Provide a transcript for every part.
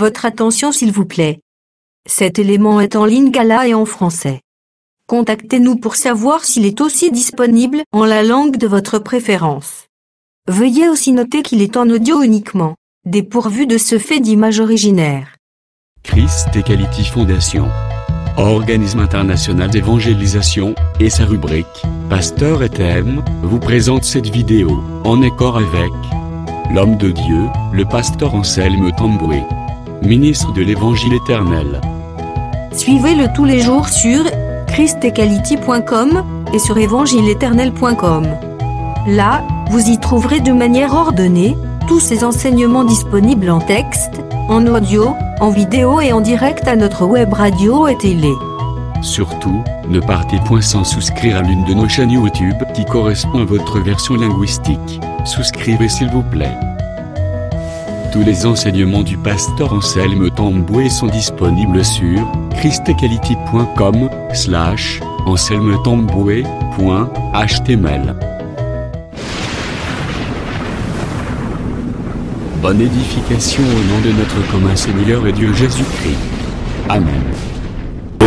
Votre attention s'il vous plaît. Cet élément est en lingala et en français. Contactez-nous pour savoir s'il est aussi disponible en la langue de votre préférence. Veuillez aussi noter qu'il est en audio uniquement, dépourvu de ce fait d'image originaire. Christ Equality Foundation, organisme international d'évangélisation, et sa rubrique « Pasteur et thème » vous présente cette vidéo, en accord avec l'homme de Dieu, le pasteur Anselme Tamboué, ministre de l'Évangile éternel. Suivez-le tous les jours sur christequality.com et sur évangileéternel.com. Là, vous y trouverez de manière ordonnée tous ces enseignements disponibles en texte, en audio, en vidéo et en direct à notre web radio et télé. Surtout, ne partez point sans souscrire à l'une de nos chaînes YouTube qui correspond à votre version linguistique. Souscrivez s'il vous plaît. Tous les enseignements du pasteur Anselme Tamboué sont disponibles sur christequality.com/anselmetamboué.html. Bonne édification au nom de notre commun Seigneur et Dieu Jésus-Christ. Amen.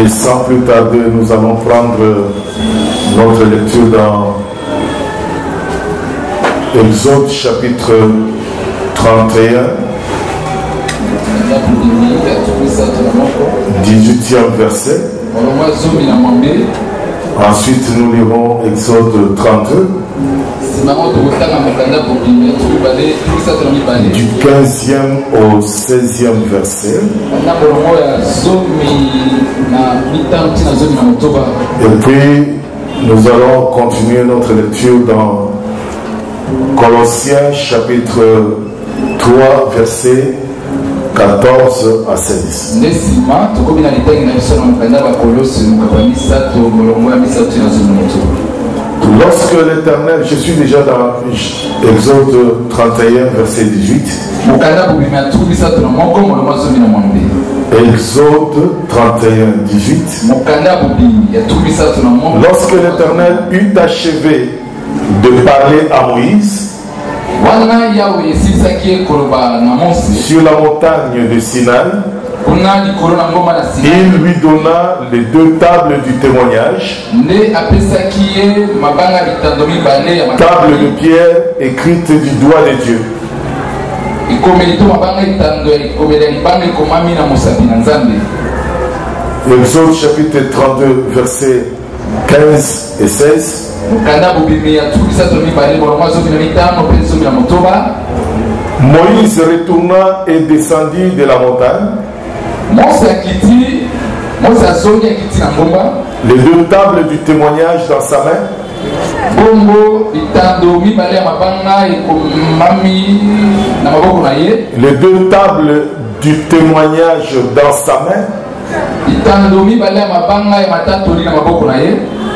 Et sans plus tarder, nous allons prendre notre lecture dans Exode chapitre 31, 18e verset. Ensuite, nous lirons Exode 32, du 15e au 16e verset. Et puis, nous allons continuer notre lecture dans Colossiens chapitre 3, verset 14 à 16. Lorsque l'Éternel, je suis déjà dans Exode 31, verset 18. Exode 31, 18. Lorsque l'Éternel eut achevé de parler à Moïse sur la montagne de Sinaï, il lui donna les deux tables du témoignage, tables de pierre écrites du doigt de Dieu. Exode chapitre 32, versets 15 et 16. Moïse retourna et descendit de la montagne. Les deux tables du témoignage dans sa main. Les deux tables du témoignage dans sa main.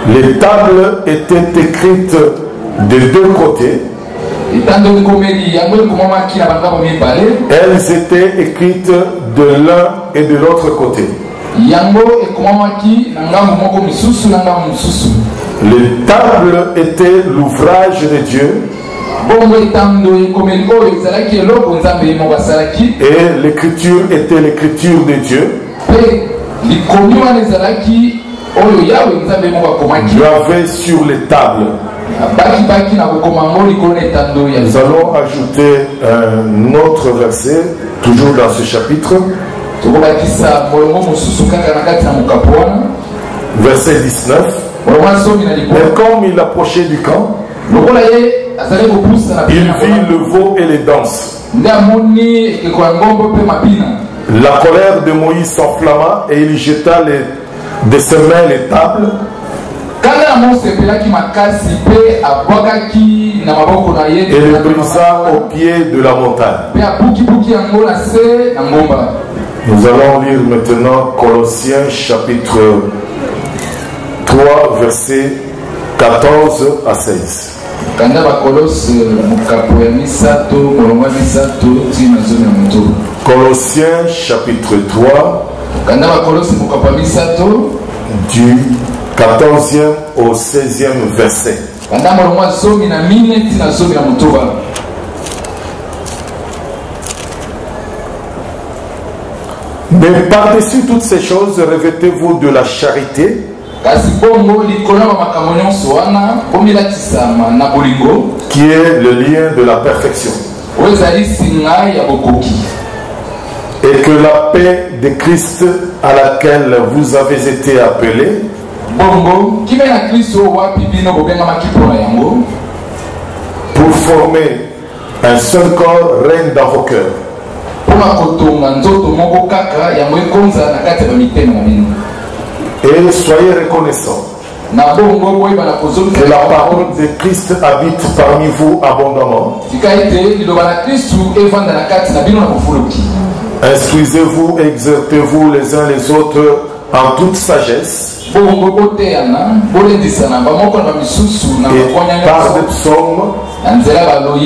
Les tables étaient écrites de deux côtés. Elles étaient écrites de l'un et de l'autre côté. Les tables étaient l'ouvrage de Dieu. Et l'écriture était l'écriture de Dieu. Dieu avait sur les tables. Nous allons ajouter un autre verset, toujours dans ce chapitre. Verset 19. Mais comme il approchait du camp, il vit le veau et les danses. La colère de Moïse s'enflamma et il jeta de ses mains les tables. Et le brisa au pied de la montagne. Nous allons lire maintenant Colossiens chapitre 3, versets 14 à 16. Colossiens chapitre 3, du 14e au 16e verset. Mais par-dessus toutes ces choses, revêtez-vous de la charité, qui est le lien de la perfection. Et que la paix de Christ à laquelle vous avez été appelés pour former un seul corps règne dans vos cœurs. Et soyez reconnaissants que la parole de Christ habite parmi vous abondamment. Instruisez-vous, exertez-vous les uns les autres en toute sagesse, et par des psaumes,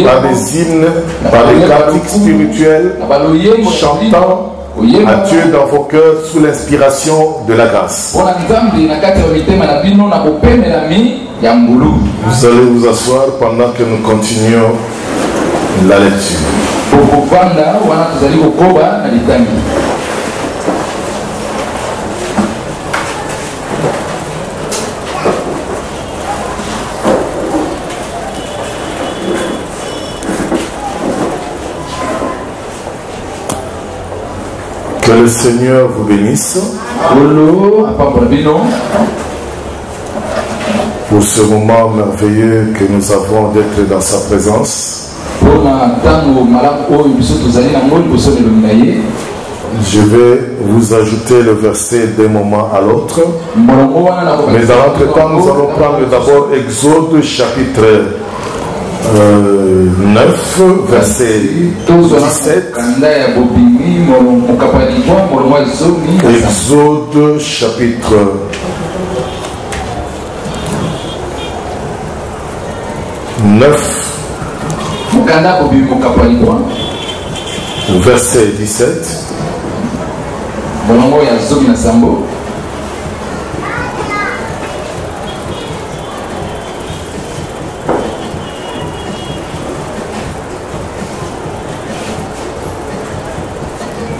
par des hymnes, par des cantiques spirituels, chantant à Dieu dans vos cœurs sous l'inspiration de la grâce. Vous allez vous asseoir pendant que nous continuons la lecture. Que le Seigneur vous bénisse pour ce moment merveilleux que nous avons d'être dans sa présence. Je vais vous ajouter le verset d'un moment à l'autre. Mais dans l'entretemps, nous allons prendre d'abord Exode chapitre 9, verset 17. Exode chapitre 9, verset 17.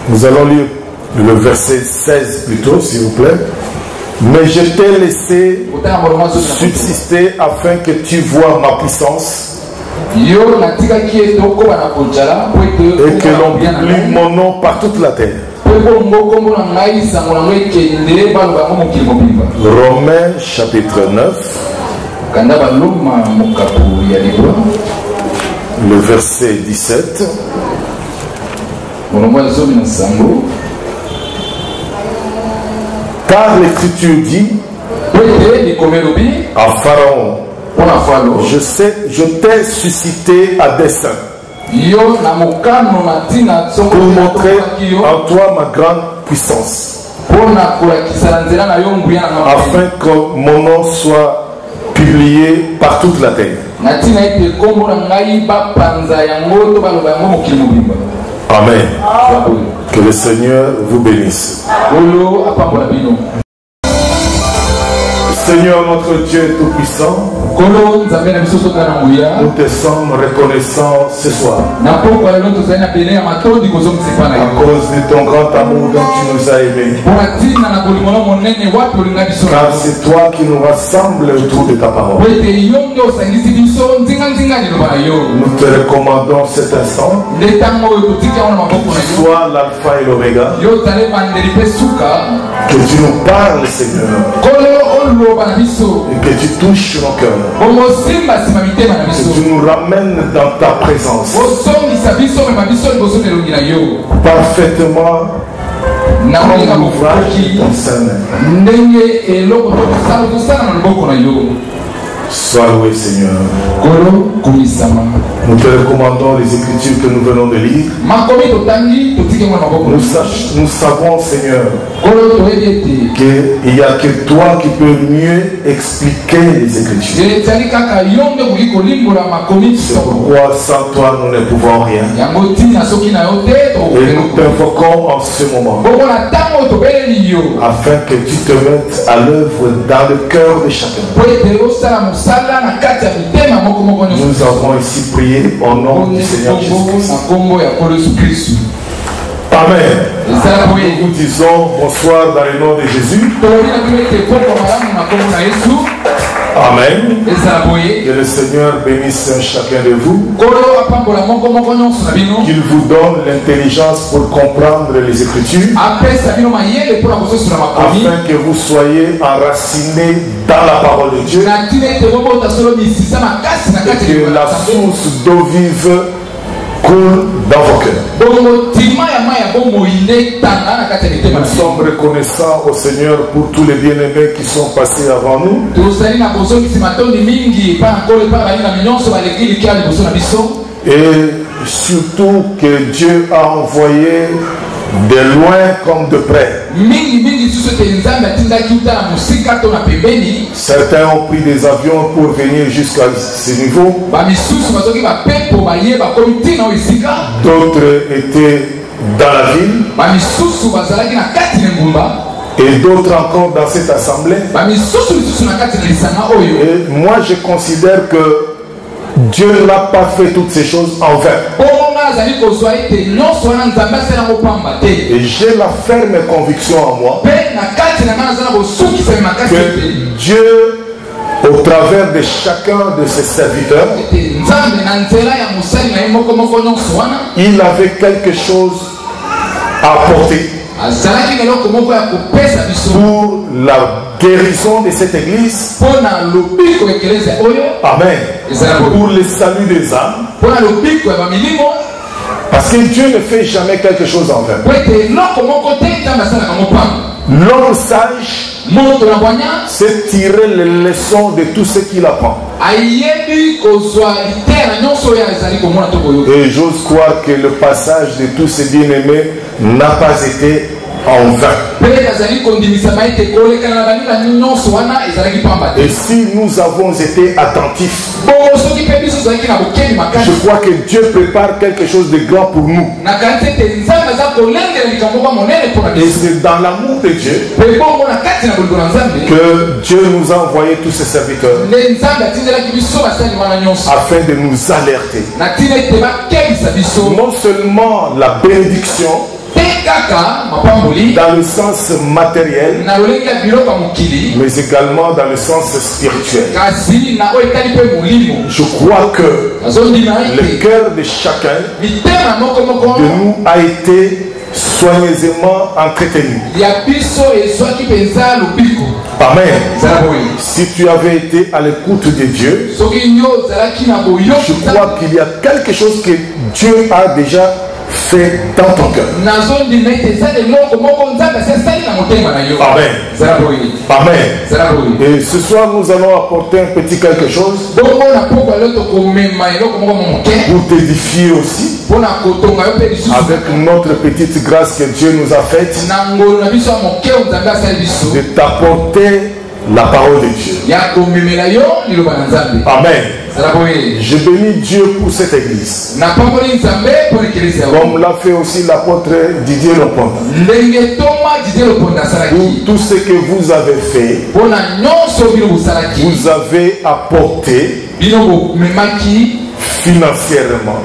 Nous allons lire le verset 16 plutôt, s'il vous plaît. Mais je t'ai laissé subsister afin que tu vois ma puissance et que l'on publie mon nom par toute la terre. Romains chapitre 9, le verset 17. Car l'Écriture dit à Pharaon, je t'ai suscité à dessein pour montrer en toi ma grande puissance, afin que mon nom soit publié par toute la terre. Amen. Que le Seigneur vous bénisse. Seigneur notre Dieu Tout-Puissant, nous te sommes reconnaissants ce soir à cause de ton grand amour dont tu nous as aimés. Car c'est toi qui nous rassembles autour de ta parole. Nous te recommandons cet instant. Tu sois l'alpha et l'oméga. Que tu nous parles, Seigneur. Et que tu touches nos cœurs. Que tu nous ramènes dans ta présence. Parfaitement comme l'ouvrage qui concerne. Sois loué, Seigneur. Nous te recommandons les Écritures que nous venons de lire. Nous savons, Seigneur, qu'il n'y a que toi qui peux mieux expliquer les Écritures. C'est pourquoi sans toi nous ne pouvons rien. Et nous t'invoquons en ce moment afin que tu te mettes à l'œuvre dans le cœur de chacun. Nous avons ici prié au nom du Seigneur Jésus-Christ. Amen. Nous vous disons bonsoir dans le nom de Jésus. Amen. Que le Seigneur bénisse chacun de vous. Qu'il vous donne l'intelligence pour comprendre les Écritures. Afin que vous soyez enracinés dans la parole de Dieu. Et que la source d'eau vive coule dans vos cœurs. Nous sommes reconnaissants au Seigneur pour tous les bien-aimés qui sont passés avant nous. Et surtout que Dieu a envoyé de loin comme de près. Certains ont pris des avions pour venir jusqu'à ce niveau. D'autres étaient dans la ville. Et d'autres encore dans cette assemblée. Et moi je considère que Dieu n'a pas fait toutes ces choses en vain. Et j'ai la ferme conviction en moi que Dieu, au travers de chacun de ses serviteurs, il avait quelque chose à apporter pour la guérison de cette église. Amen. Pour le salut des âmes. Parce que Dieu ne fait jamais quelque chose en vain. L'homme sage c'est tirer les leçons de tout ce qu'il apprend. Et j'ose croire que le passage de tous ces bien-aimés n'a pas été en vain. Et si nous avons été attentifs, je crois que Dieu prépare quelque chose de grand pour nous. Et c'est dans l'amour de Dieu que Dieu nous a envoyé tous ses serviteurs afin de nous alerter. Non seulement la bénédiction dans le sens matériel, mais également dans le sens spirituel. Je crois que le cœur de chacun de nous a été soigneusement entretenu. Amen. Si tu avais été à l'écoute de Dieu, je crois qu'il y a quelque chose que Dieu a déjà fait dans ton cœur. Amen. Amen. Et ce soir, nous allons apporter un petit quelque chose pour t'édifier aussi, avec notre petite grâce que Dieu nous a faite, de t'apporter la parole de Dieu. Amen. Je bénis Dieu pour cette église, comme l'a fait aussi l'apôtre Didier Loponda, pour tout ce que vous avez fait. Vous avez apporté financièrement,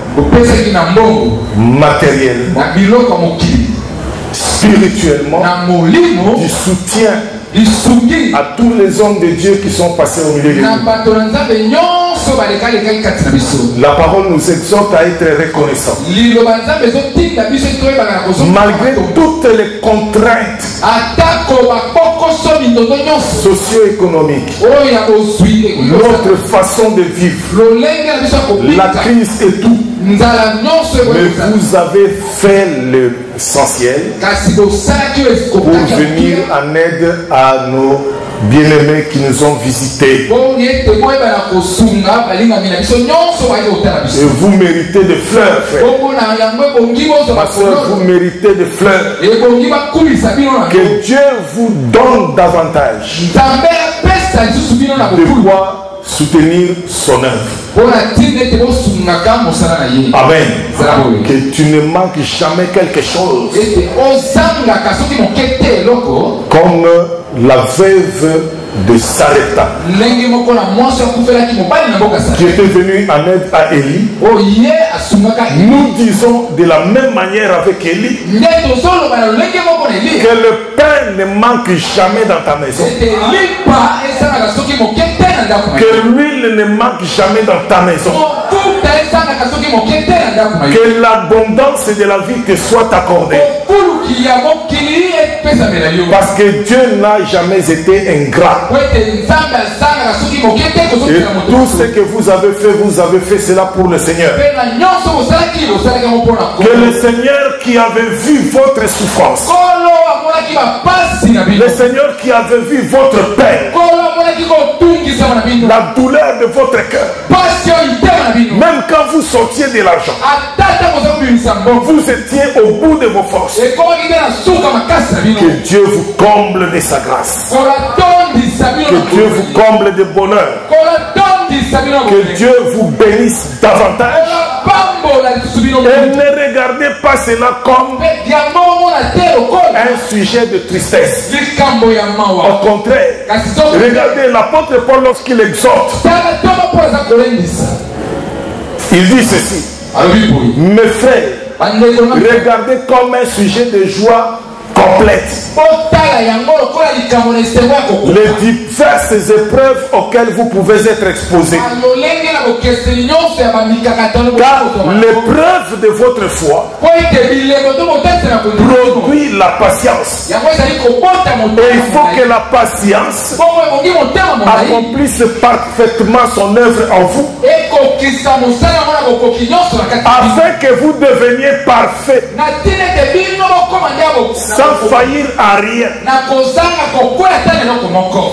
matériellement, spirituellement, du soutien à tous les hommes de Dieu qui sont passés au milieu de nous. La parole nous exhorte à être reconnaissants. Malgré toutes les contraintes socio-économiques, notre façon de vivre, la crise et tout, mais vous avez fait l'essentiel pour venir en aide à nos bien-aimés qui nous ont visités. Et vous méritez des fleurs, frère. Ma soeur, vous méritez des fleurs. Que Dieu vous donne davantage de quoi soutenir son œuvre. Amen. Que tu ne manques jamais quelque chose. Comme la veuve de Sarepta, qui était venue en aide à Élie. Nous disons de la même manière avec Élie Que le pain ne manque jamais dans ta maison. Que l'huile ne manque jamais dans ta maison. Que l'abondance de la vie te soit accordée. Parce que Dieu n'a jamais été ingrat. Et tout ce que vous avez fait cela pour le Seigneur. Que le Seigneur qui avait vu votre souffrance, le Seigneur qui avait vu votre peine, la douleur de votre cœur, même quand vous sortiez de l'argent, vous étiez au bout de vos forces. Que Dieu vous comble de sa grâce. Que Dieu vous comble de bonheur. Que Dieu vous bénisse davantage. Et ne regardez pas cela comme un sujet de tristesse. Au contraire, regardez l'apôtre Paul lorsqu'il exhorte. Il dit ceci: mes frères, regardez comme un sujet de joie complète les diverses épreuves auxquelles vous pouvez être exposés. Car l'épreuve de votre foi produit la patience. Et il faut que la patience accomplisse parfaitement son œuvre en vous, afin que vous deveniez parfaits, sans faillir à rien.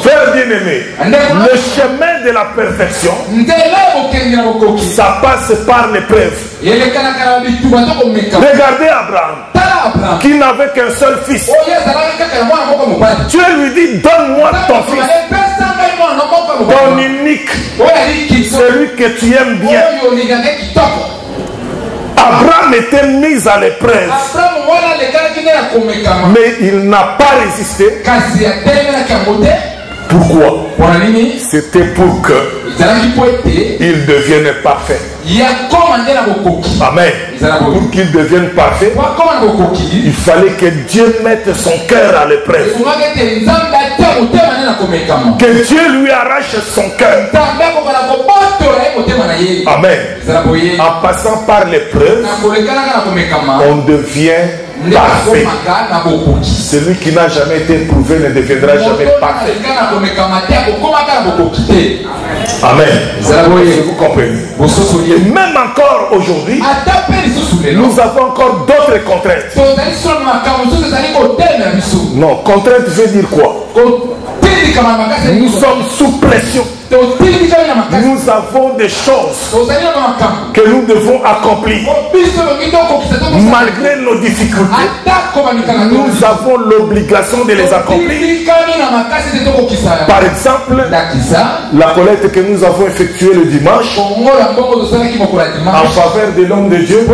Frère bien-aimé, le chemin de la perfection, ça passe par l'épreuve. Regardez Abraham, qui n'avait qu'un seul fils. Dieu lui dit: donne-moi ton fils, ton unique, celui que tu aimes bien. Abraham était mis à l'épreuve, mais il n'a pas résisté. Pourquoi? C'était pour qu'il devienne parfait. Amen. Pour qu'il devienne parfait, il fallait que Dieu mette son cœur à l'épreuve. Que Dieu lui arrache son cœur. Amen. En passant par l'épreuve, on devient parfait. Celui qui n'a jamais été éprouvé ne deviendra jamais parfait. Amen. Vous comprenez? Et même encore aujourd'hui, nous avons encore d'autres contraintes. Non, contrainte veut dire quoi? Nous sommes sous pression. Nous avons des choses que nous devons accomplir. Malgré nos difficultés, nous avons l'obligation de les accomplir. Par exemple, la collecte que nous avons effectuée le dimanche en faveur de l'homme de Dieu,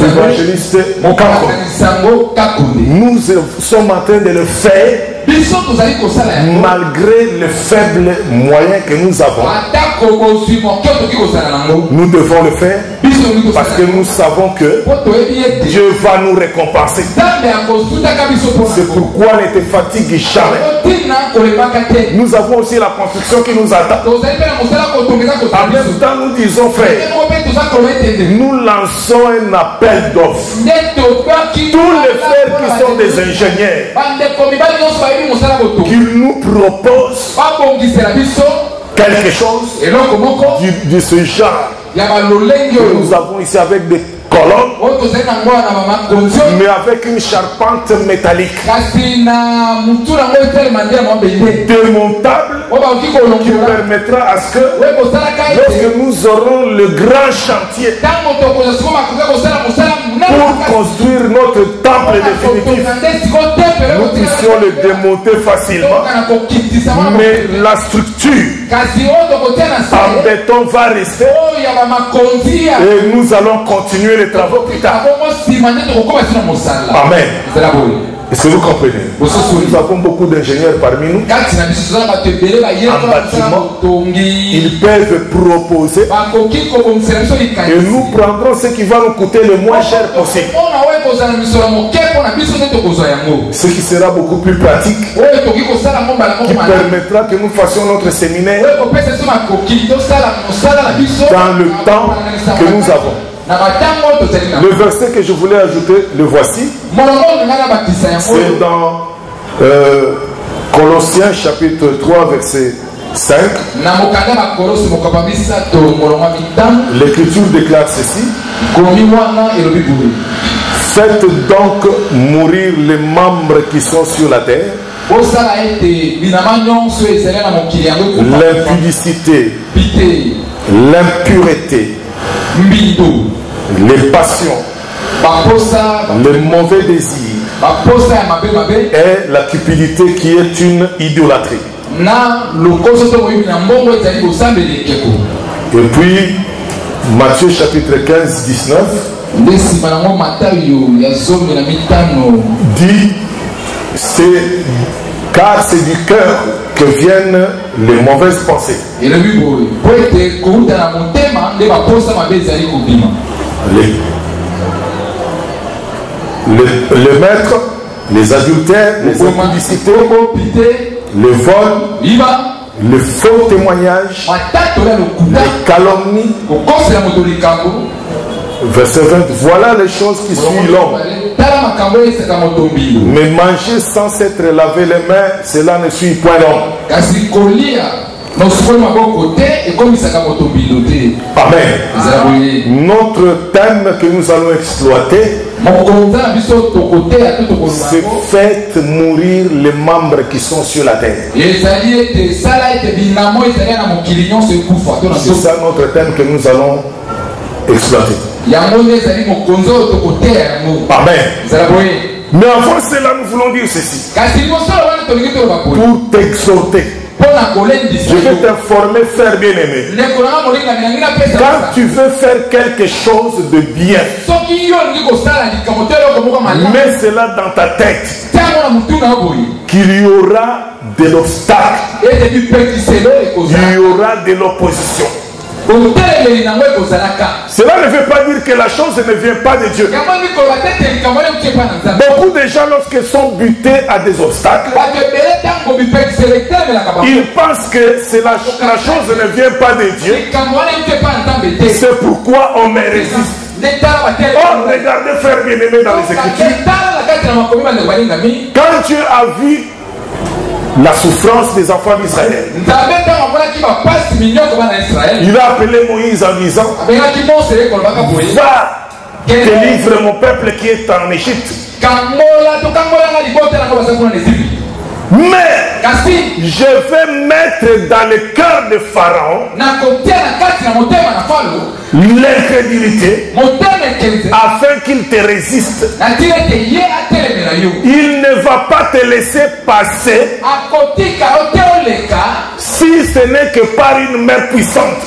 l'évangéliste Kakon. Nous sommes en train de le faire malgré les faibles moyens que nous avons. Nous devons le faire parce que nous savons que Dieu va nous récompenser. C'est pourquoi ne te fatigue jamais. Nous avons aussi la construction qui nous attend. En même temps, nous disons, frère, nous lançons un appel d'offres. Tous les frères qui sont des ingénieurs, qu'ils nous proposent quelque chose de ce genre que nous avons ici avec des colonnes, mais avec une charpente métallique démontable qui permettra à ce que lorsque nous aurons le grand chantier pour construire notre temple définitif, nous puissions le démonter facilement. Mais la structure en béton va rester et nous allons continuer les travaux plus tard. Amen. Est-ce que vous comprenez? Nous avons beaucoup d'ingénieurs parmi nous. En bâtiment, ils peuvent proposer et nous prendrons ce qui va nous coûter le moins cher possible. Ce qui sera beaucoup plus pratique, qui permettra que nous fassions notre séminaire dans le temps que nous avons. Le verset que je voulais ajouter, le voici. C'est dans Colossiens chapitre 3 verset 5. L'écriture déclare ceci: faites donc mourir les membres qui sont sur la terre, l'impudicité, l'impureté, les passions, les mauvais désirs et la cupidité qui est une idolâtrie. Et puis Matthieu chapitre 15 19 dit car c'est du cœur que viennent les mauvaises pensées. Le maître, les adultères, les impudicités, le vol, le faux témoignage, les calomnies. Verset 20, voilà les choses qui suivent l'homme. Mais manger sans s'être lavé les mains, cela ne suit point l'homme. Amen. Notre thème que nous allons exploiter, c'est faites mourir les membres qui sont sur la terre. C'est ça notre thème que nous allons exploiter. Amen. Mais avant cela, nous voulons dire ceci. Pour t'exhorter, je vais t'informer, frère bien-aimé. Quand tu veux faire quelque chose de bien, mets cela dans ta tête qu'il y aura de l'obstacle, il y aura de l'opposition. Cela ne veut pas dire que la chose ne vient pas de Dieu. Beaucoup de gens, lorsqu'ils sont butés à des obstacles, ils pensent que la chose ne vient pas de Dieu. C'est pourquoi on me résiste. Oh, regardez, frère bien-aimé, dans les Écritures, quand Dieu a vu la souffrance des enfants d'Israël, il a appelé Moïse en disant: va, délivre mon peuple qui est en Égypte. Mais je vais mettre dans le cœur de Pharaon l'incrédulité afin qu'il te résiste. Il ne va pas te laisser passer si ce n'est que par une main puissante.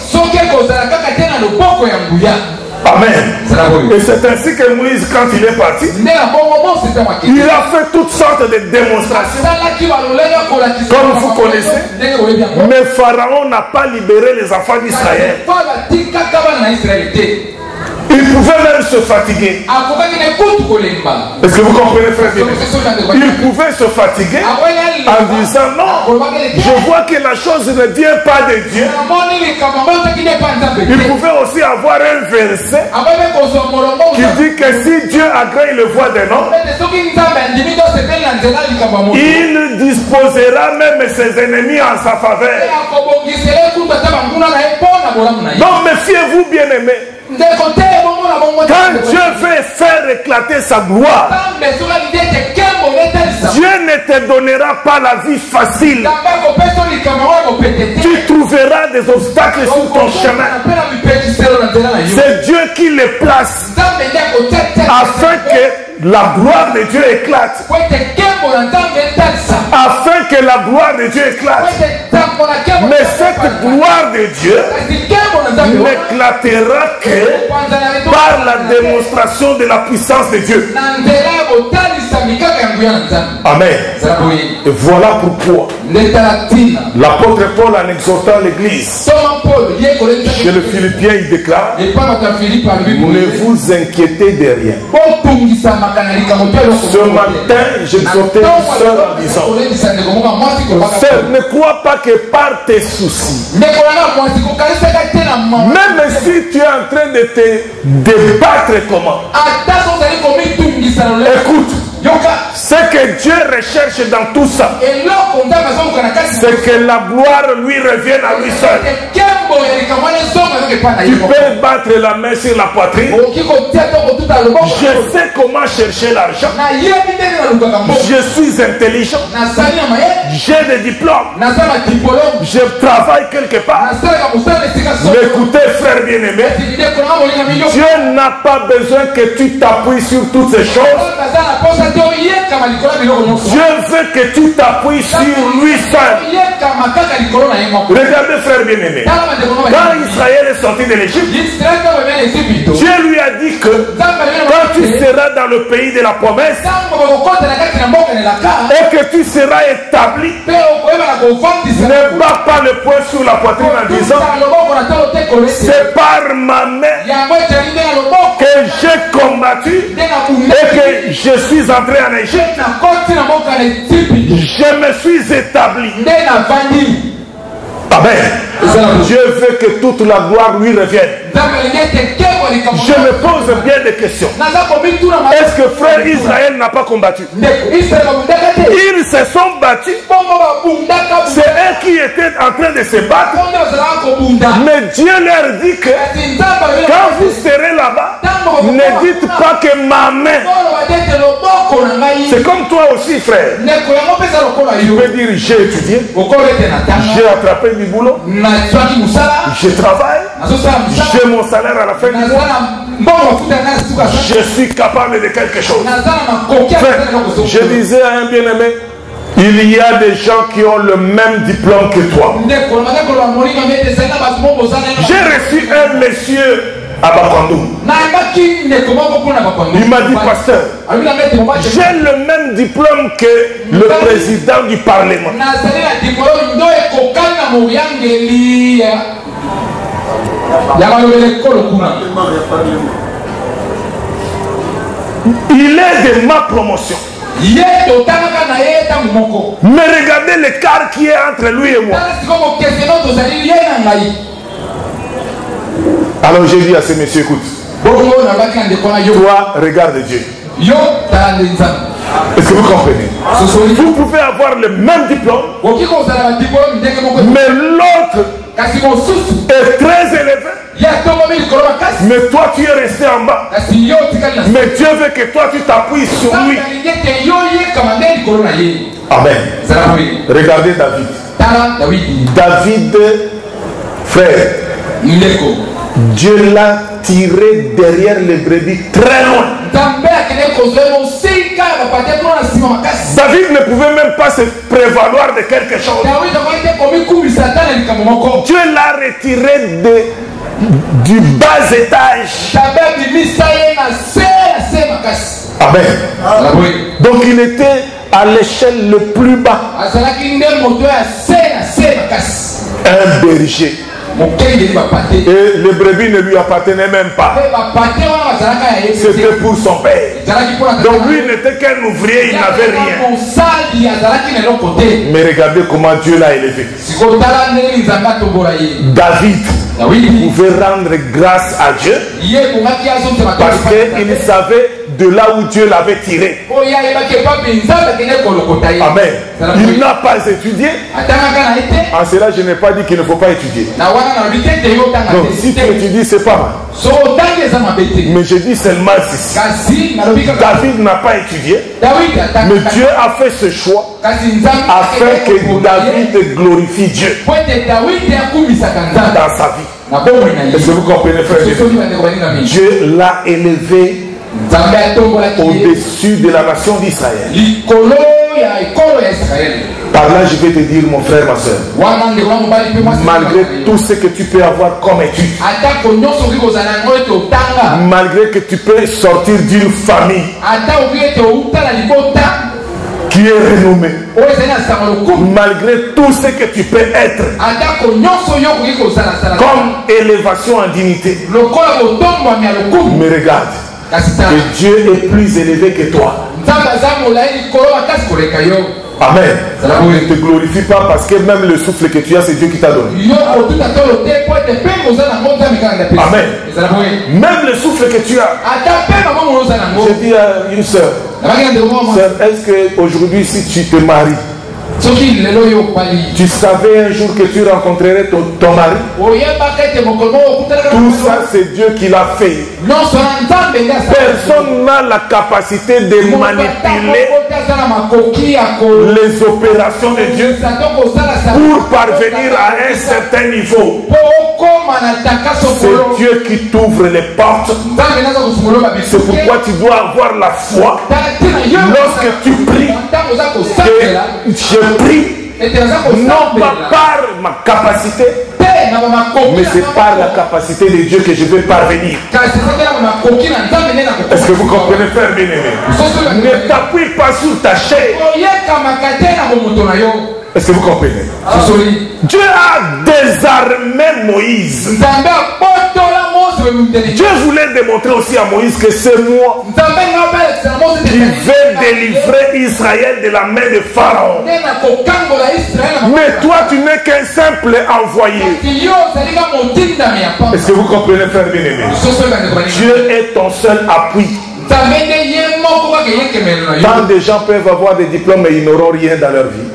Amen. Et c'est ainsi que Moïse, quand il est parti, il a fait toutes sortes de démonstrations, comme vous connaissez. Mais Pharaon n'a pas libéré les enfants d'Israël. Il pouvait même se fatiguer. Est-ce que vous comprenez, frère? Il pouvait se fatiguer en disant: non, je vois que la chose ne vient pas de Dieu. Il pouvait aussi avoir un verset qui dit que si Dieu agrée le voie d'un homme, il disposera même ses ennemis en sa faveur. Donc méfiez-vous, bien-aimés. Quand Dieu veut faire éclater sa gloire, Dieu ne te donnera pas la vie facile. Tu trouveras des obstacles sur ton chemin. C'est Dieu qui les place afin que la gloire de Dieu éclate. Afin que la gloire de Dieu éclate. Mais cette gloire de Dieu n'éclatera que par la démonstration de la puissance de Dieu. Amen. Et voilà pourquoi l'apôtre Paul, en exhortant l'église chez le Philippiens, il déclare: ne vous inquiétez de rien. Ce matin, j'exhortais une sœur en disant: sœur, ne crois pas que par tes soucis, même si tu es en train de te débattre comment, écoute, ce que Dieu recherche dans tout ça, c'est que la gloire lui revienne à lui seul. Tu peux battre la main sur la poitrine. Je sais comment chercher l'argent. Je suis intelligent. J'ai des diplômes. Je travaille quelque part. Mais écoutez, frère bien-aimé, Dieu n'a pas besoin que tu t'appuies sur toutes ces choses. Dieu veut que tu t'appuies sur lui seul. Regardez, frère bien-aimé, quand Israël est sorti de l'Égypte, Dieu lui a dit que quand tu seras dans le pays de la promesse et que tu seras établi, ne bats pas le poing sur la poitrine en disant: c'est par ma main que j'ai combattu et que je suis entré en Égypte. Je me suis établi. Amen. Dieu veut que toute la gloire lui revienne. Je me pose bien des questions. Est-ce que frère Israël n'a pas combattu? Ils se sont battus. C'est eux qui étaient en train de se battre. Mais Dieu leur dit que quand vous serez là-bas, ne dites pas que ma main. C'est comme toi aussi, frère. Tu peux dire: j'ai étudié, j'ai attrapé du boulot, je travaille, j'ai mon salaire à la fin du mois, je suis capable de quelque chose. Frère, je disais à un bien-aimé, il y a des gens qui ont le même diplôme que toi. J'ai reçu un monsieur à Bakwandou. Il m'a dit: pasteur, j'ai le même diplôme que le président du Parlement. Il est de ma promotion. Mais regardez l'écart qui est entre lui et moi. Alors j'ai dit à ce monsieur: écoute, toi, regarde Dieu. Est-ce que vous comprenez? Vous pouvez avoir le même diplôme, mais l'autre est très élevé. Mais toi tu es resté en bas. Mais Dieu veut que toi tu t'appuies sur lui. Amen. Regardez David. David, frère, Dieu l'a tiré derrière les brebis très loin. David ne pouvait même pas se prévaloir de quelque chose. Dieu l'a retiré du bas étage. Amen. Donc il était à l'échelle le plus bas. Un berger. Et les brebis ne lui appartenaient même pas. C'était pour son père. Donc lui n'était qu'un ouvrier, il n'avait rien. Mais regardez comment Dieu l'a élevé. David pouvait rendre grâce à Dieu parce qu'il savait de là où Dieu l'avait tiré. Amen. Il n'a pas étudié. En cela, je n'ai pas dit qu'il ne faut pas étudier. Donc, si tu étudies, c'est pas mal. Mais je dis seulement ceci. David n'a pas étudié. Mais Dieu a fait ce choix afin que David glorifie Dieu dans sa vie. Est-ce que vous comprenez, frère? Dieu l'a élevé au-dessus de la nation d'Israël. Par là, je vais te dire, mon frère, ma soeur, malgré tout ce que tu peux avoir comme étude, malgré que tu peux sortir d'une famille qui est renommée, malgré tout ce que tu peux être comme élévation en dignité, mais regarde que Dieu est plus élevé que toi. Amen. Ne te glorifie pas parce que même le souffle que tu as, c'est Dieu qui t'a donné. Amen. Même le souffle que tu as. Je dis à une soeur, est-ce qu'aujourd'hui, si tu te maries, tu savais un jour que tu rencontrerais ton mari? Tout ça, c'est Dieu qui l'a fait. Personne n'a la capacité de manipuler les opérations de Dieu pour parvenir à un certain niveau. C'est Dieu qui t'ouvre les portes. C'est pourquoi tu dois avoir la foi lorsque tu pries. Je prie non pas par ma capacité, mais c'est par la capacité de Dieu que je vais parvenir. Est-ce que vous comprenez, frère bien-aimé? Ne t'appuie pas sur ta chair. Est-ce que vous comprenez? Dieu a désarmé Moïse. Dieu voulait démontrer aussi à Moïse que c'est moi qui vais délivrer Israël de la main de Pharaon. Mais toi, tu n'es qu'un simple envoyé. Est-ce que vous comprenez, frère bien-aimé? Dieu est ton seul appui. Tant de gens peuvent avoir des diplômes mais ils n'auront rien dans leur vie.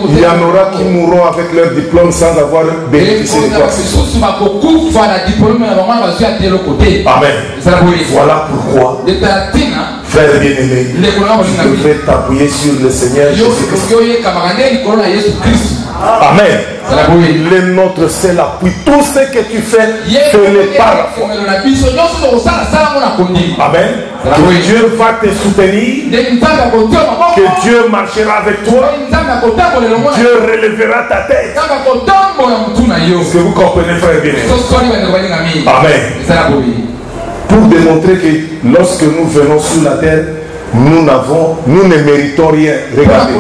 Il y en aura qui mourront avec leur diplôme sans avoir bénéficié de quoi que ce soit. Amen. Voilà pourquoi, frère bien-aimé, tu devrais t'appuyer sur le Seigneur Jésus-Christ. Amen. Le nôtre seul appui. Tout ce que tu fais, fais-le par la foi. Amen. Que Dieu va te soutenir. Que Dieu marchera avec toi. Dieu relèvera ta tête. Est-ce que vous comprenez, frère bien-aimé? Amen. Pour démontrer que lorsque nous venons sur la terre, nous ne méritons rien. Regardez.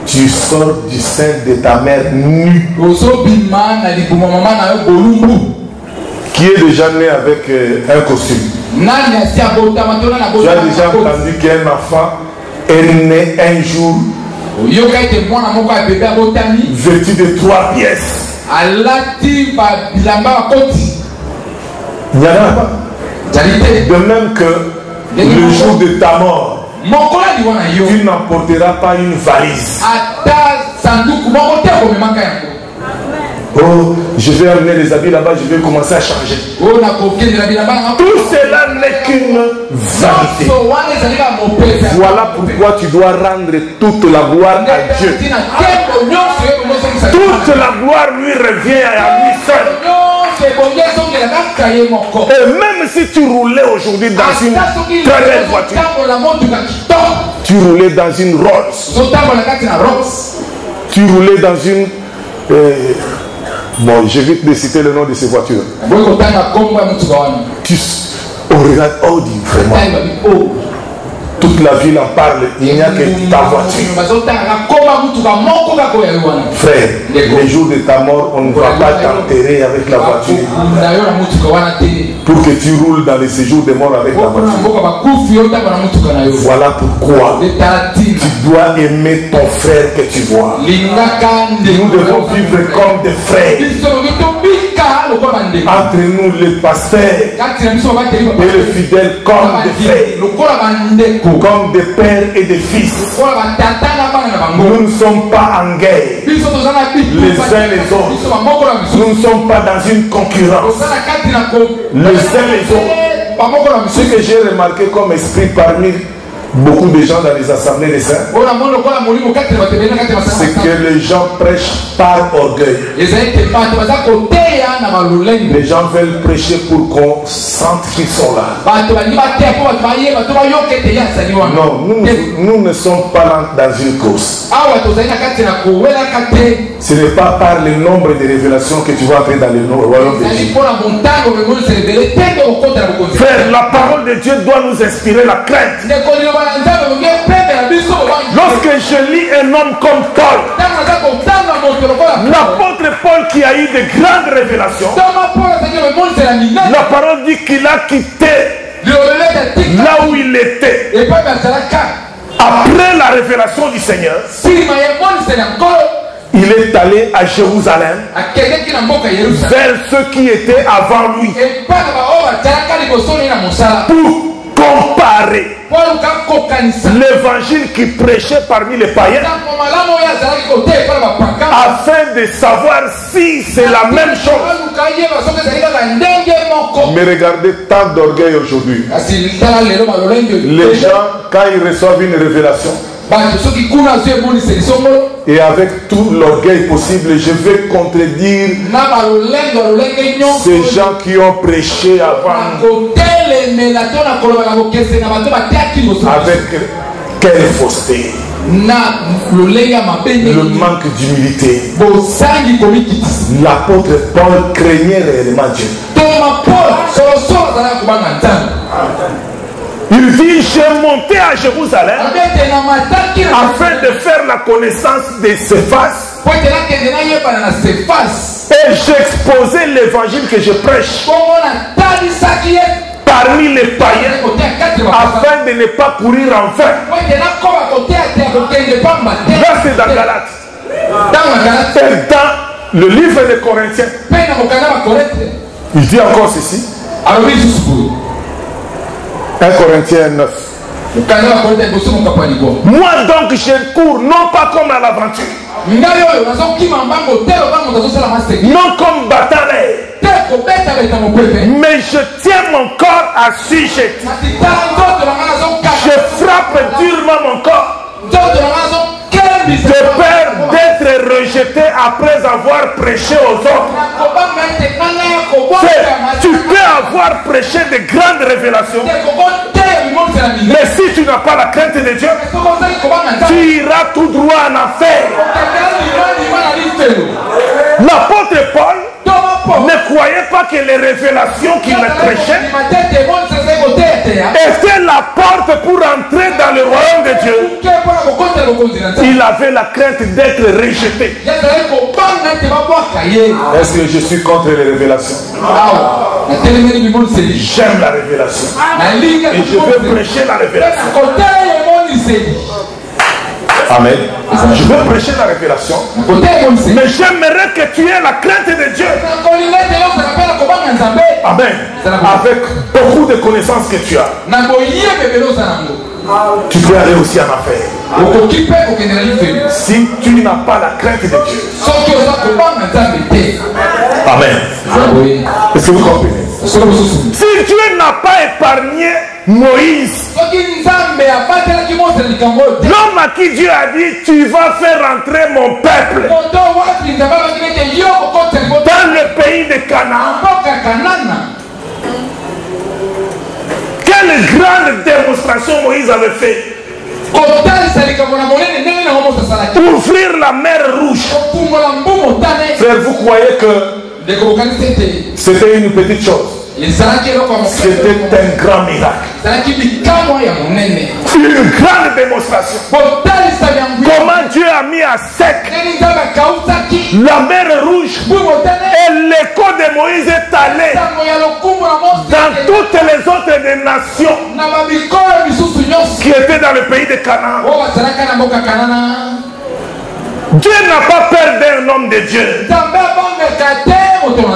Tu sors du sein de ta mère nue, qui est déjà né avec un costume. Tu as déjà entendu qu'un enfant est né un jour vêtu de 3 pièces. Il n'y en a pas. De même que le jour de ta mort, tu n'emporteras pas une valise. Oh, je vais amener les habits là-bas, je vais commencer à changer. Tout cela n'est qu'une vanité. Voilà pourquoi tu dois rendre toute la gloire à Dieu. Toute la gloire lui revient à lui seul. Et même si tu roulais aujourd'hui dans une très belle voiture, tu roulais dans une Rolls, tu roulais dans une... bon, j'évite de citer le nom de ces voitures. On regarde, oh, dit vraiment. Toute la ville en parle, il n'y a que ta voiture. Frère, les jours de ta mort, on ne va pas t'enterrer avec la voiture pour que tu roules dans les séjours de mort avec la voiture. Voilà pourquoi tu dois aimer ton frère que tu vois. Nous devons vivre comme des frères. Entre nous, les pasteurs et les fidèles, comme des frères, comme des pères et des fils. Nous ne sommes pas en guerre les uns les autres. Nous ne sommes pas dans une concurrence les uns les autres. Ce que j'ai remarqué comme esprit parmi beaucoup de gens dans les assemblées des saints, c'est que les gens prêchent par orgueil. Les gens veulent prêcher pour qu'on sente qu'ils sont là. Non, nous ne sommes pas là dans une course. Ce n'est pas par le nombre de révélations que tu vas entrer dans le royaume de Dieu. Frère, la parole de Dieu doit nous inspirer la crainte. Lorsque je lis un homme comme Paul, l'apôtre Paul qui a eu de grandes révélations, la parole dit qu'il a quitté là où il était. Après la révélation du Seigneur, il est allé à Jérusalem vers ceux qui étaient avant lui pour comparer l'évangile qui prêchait parmi les païens afin de savoir si c'est la même chose. Mais regardez tant d'orgueil aujourd'hui. Les gens, quand ils reçoivent une révélation, et avec tout l'orgueil possible, je vais contredire ces gens qui ont prêché avant. Avec quelle fausseté, le manque d'humilité. L'apôtre Paul craignait réellement Dieu. Il dit, j'ai monté à Jérusalem afin de faire la connaissance de Céphas et j'exposais l'évangile que je prêche parmi les païens afin de ne pas courir en vain. Là c'est dans Galates. Et dans le livre de Corinthiens, il dit encore ceci. 1 Corinthiens 9. Moi donc je cours non pas comme à l'aventure, non comme bataille, mais je tiens mon corps assujetti. Je frappe durement mon corps de peur d'être rejeté après avoir prêché aux autres. Tu peux avoir prêché de grandes révélations, mais si tu n'as pas la crainte de Dieu, tu iras tout droit en enfer. L'apôtre Paul ne croyait pas que les révélations qu'il prêchait étaient la porte pour entrer dans le royaume de Dieu. Il avait la crainte d'être rejeté. Est-ce que je suis contre les révélations? J'aime la révélation et je veux prêcher la révélation. Amen. Je veux prêcher la révélation, mais j'aimerais que tu aies la crainte de Dieu. Amen. Avec beaucoup de connaissances que tu as, tu peux aller aussi en affaire. Si tu n'as pas la crainte de Dieu. Amen. Est-ce que vous comprenez? Si Dieu n'a pas épargné Moïse, l'homme à qui Dieu a dit tu vas faire entrer mon peuple dans le pays de Canaan, quelle grande démonstration Moïse avait fait. Ouvrir la mer Rouge. Frère, vous croyez que c'était une petite chose? C'était un grand miracle, une grande démonstration. Comment Dieu a mis à sec la mer Rouge et l'écho de Moïse est allé dans toutes les autres nations qui étaient dans le pays de Canaan. Dieu n'a pas peur d'un homme de Dieu,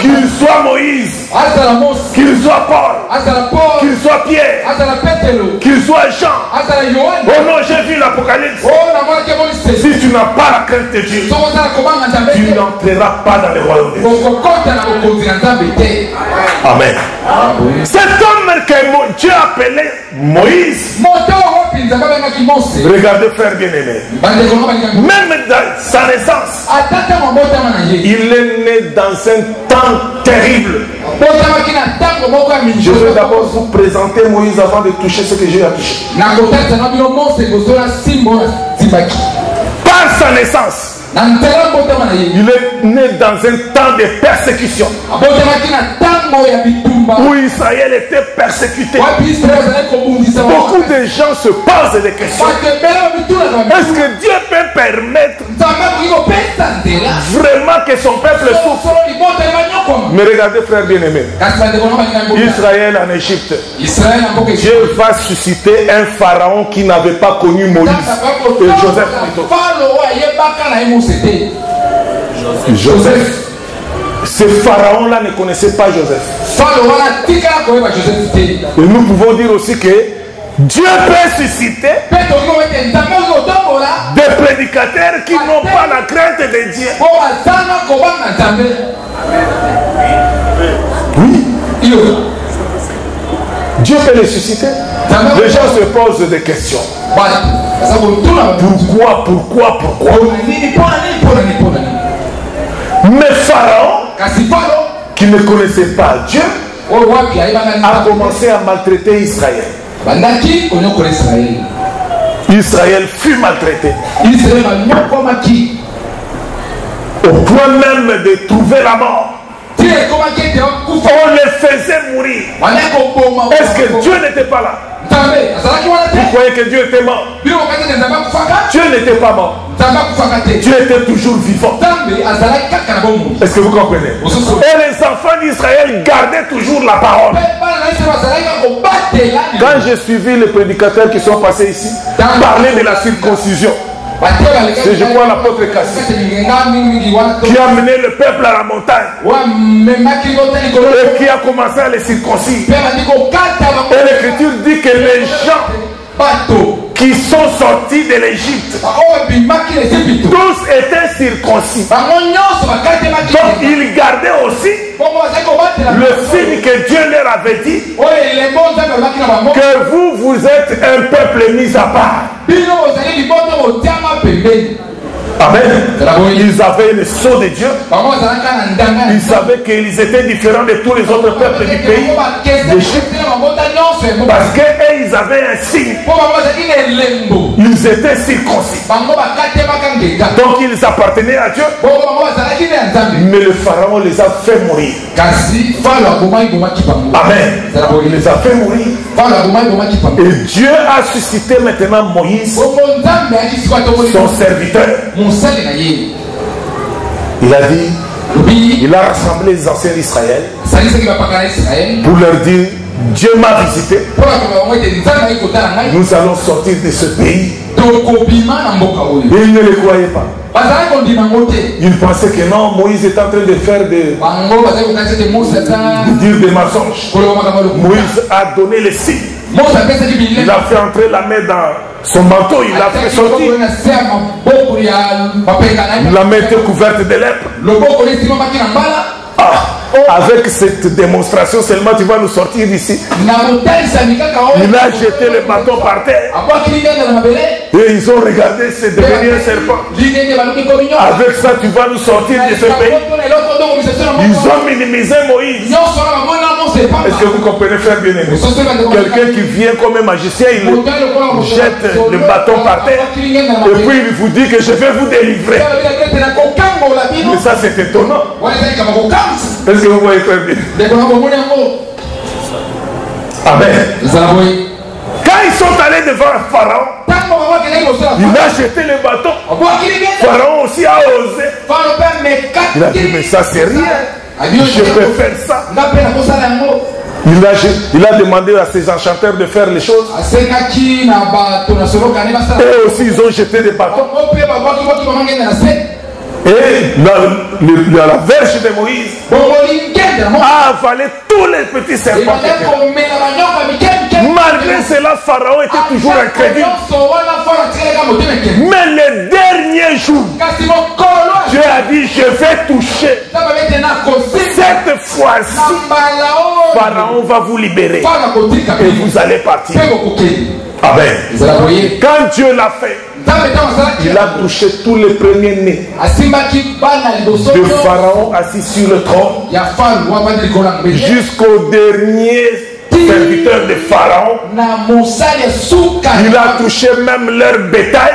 qu'il soit Moïse, qu'il soit Paul, qu'il soit Pierre, qu'il soit Jean. Oh non, j'ai vu l'Apocalypse. Si tu n'as pas la crainte de Dieu, tu n'entreras pas dans le royaume de Dieu. Amen. Cet homme que Dieu appelait Moïse Regardez, frère bien-aimé. Même dans sa naissance, il est né dans un temps terrible. Je vais d'abord vous présenter Moïse avant de toucher ce que j'ai à toucher. Par sa naissance, il est né dans un temps de persécution où Israël était persécuté. Beaucoup de gens se posent des questions. Est-ce que Dieu peut permettre vraiment que son peuple souffre? Mais regardez, frère bien-aimé, Israël en Égypte, Dieu va susciter un pharaon qui n'avait pas connu Moïse et Joseph plutôt. Joseph, ce pharaon-là ne connaissait pas Joseph. Et nous pouvons dire aussi que Dieu peut susciter des prédicateurs qui n'ont pas la crainte de Dieu. Oui. Dieu peut les susciter. Les gens se posent des questions. Pourquoi? Mais Pharaon, qui ne connaissait pas Dieu, a commencé à maltraiter Israël. Israël fut maltraité. Au point même de trouver la mort. On les faisait mourir. Est-ce que Dieu n'était pas là? Vous croyez que Dieu était mort? Dieu n'était pas mort. Dieu était toujours vivant. Est-ce que vous comprenez? Et les enfants d'Israël gardaient toujours la parole. Quand j'ai suivi les prédicateurs qui sont passés ici, parler de la circoncision, c'est, je crois, l'apôtre Cassie qui a mené le peuple à la montagne et qui a commencé à les circoncire. Et l'Écriture dit que les gens qui sont sortis de l'Égypte, tous étaient circoncis. Donc ils gardaient aussi le signe que Dieu leur avait dit, que vous êtes un peuple mis à part. Amen. Ils avaient le sceau de Dieu. Ils savaient qu'ils étaient différents de tous les autres peuples du pays d'Égypte. Parce qu'eux, ils avaient un signe. Ils étaient circoncis. Donc ils appartenaient à Dieu. Mais le pharaon les a fait mourir. Amen. Il les a fait mourir. Et Dieu a suscité maintenant Moïse, son serviteur. Il a dit, il a rassemblé les anciens d'Israël pour leur dire, Dieu m'a visité, nous allons sortir de ce pays. Et ils ne le croyaient pas. Ils pensaient que non, Moïse est en train de faire de dire des mensonges. Moïse a donné les signes. Il a fait entrer la main dans son manteau, il l'a fait sortir. La main était couverte de lèpre. Avec cette démonstration seulement tu vas nous sortir d'ici. Il a jeté le bâton par terre. Et ils ont regardé, c'est devenu un serpent. Avec ça tu vas nous sortir de ce pays. Ils ont minimisé Moïse. Est-ce que vous comprenez, frère bien-aimé? Quelqu'un qui vient comme un magicien, il jette le bâton par terre et puis il vous dit que je vais vous délivrer. Mais ça c'est étonnant. Est-ce que vous voyez, frère bien? Amen. Quand ils sont allés devant Pharaon, il a jeté le bâton. Pharaon aussi a osé. Il a dit, mais ça c'est rien. Je peux faire ça. Il a demandé à ses enchanteurs de faire les choses. Et aussi ils ont jeté des bâtons. Et la verge de Moïse a avalé tous les petits serpents. Malgré cela, Pharaon était toujours incrédule. Mais le dernier jour, Dieu a dit, je vais toucher. Cette fois-ci, Pharaon va vous libérer. Et vous allez partir. Amen. Quand Dieu l'a fait, il a touché tous les premiers-nés de Pharaon assis sur le trône jusqu'au dernier serviteur de Pharaon. Il a touché même leur bétail.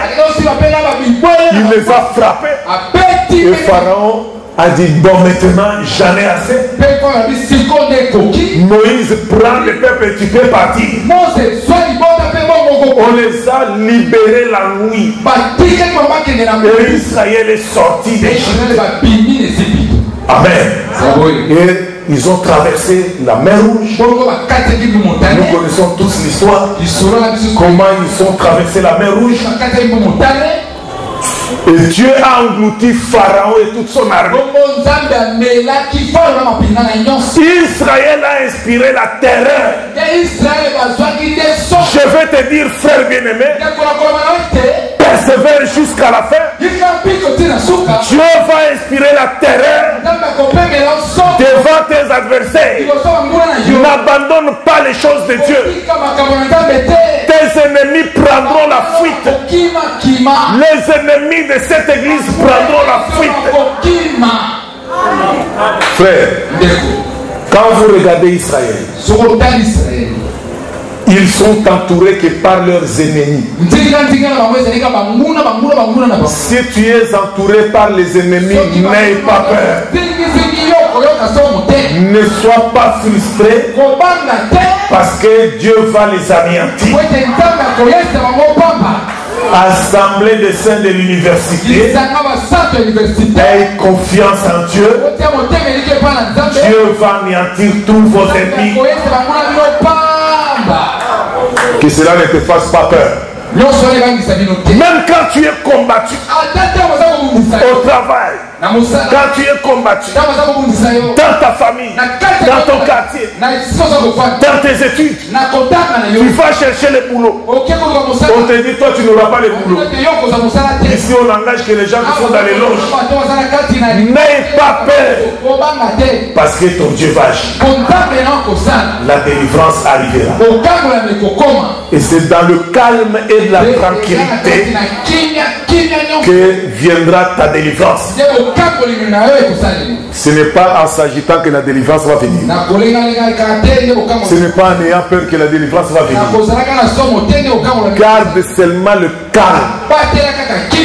Il les a frappés. Et Pharaon a dit, bon, maintenant j'en ai assez. Moïse prend le peuple et tu peux partir. On les a libérés la nuit. Et Israël est sorti d'Égypte. Amen. Et ils ont traversé la mer Rouge. Nous connaissons tous l'histoire. Comment ils ont traversé la mer Rouge. Et Dieu a englouti Pharaon et toute son armée. Israël a inspiré la terreur. Je vais te dire, frère bien-aimé, persévère jusqu'à la fin. Dieu va inspirer la terreur devant tes adversaires. N'abandonne pas les choses de Dieu. Tes ennemis prendront la fuite. Les ennemis de cette église prendront la fuite. Frère, quand vous regardez Israël, ils sont entourés que par leurs ennemis. Si tu es entouré par les ennemis, n'aie pas peur. Ne sois pas frustré parce que Dieu va les anéantir. Assemblée des saints de l'université, aie confiance en Dieu. Dieu va anéantir tous vos ennemis. Que cela ne te fasse pas peur. Même quand tu es combattu au travail, quand tu es combattu dans ta famille, dans ton quartier, dans tes études, tu vas chercher le boulot. On te dit, toi tu n'auras pas le boulot. Ici on engage que les gens qui sont dans les loges, n'aie pas peur, parce que ton Dieu va agir. La délivrance arrivera. Et c'est dans le calme et de la tranquillité que viendra ta délivrance. Ce n'est pas en s'agitant que la délivrance va venir. Ce n'est pas en ayant peur que la délivrance va venir. Garde seulement le calme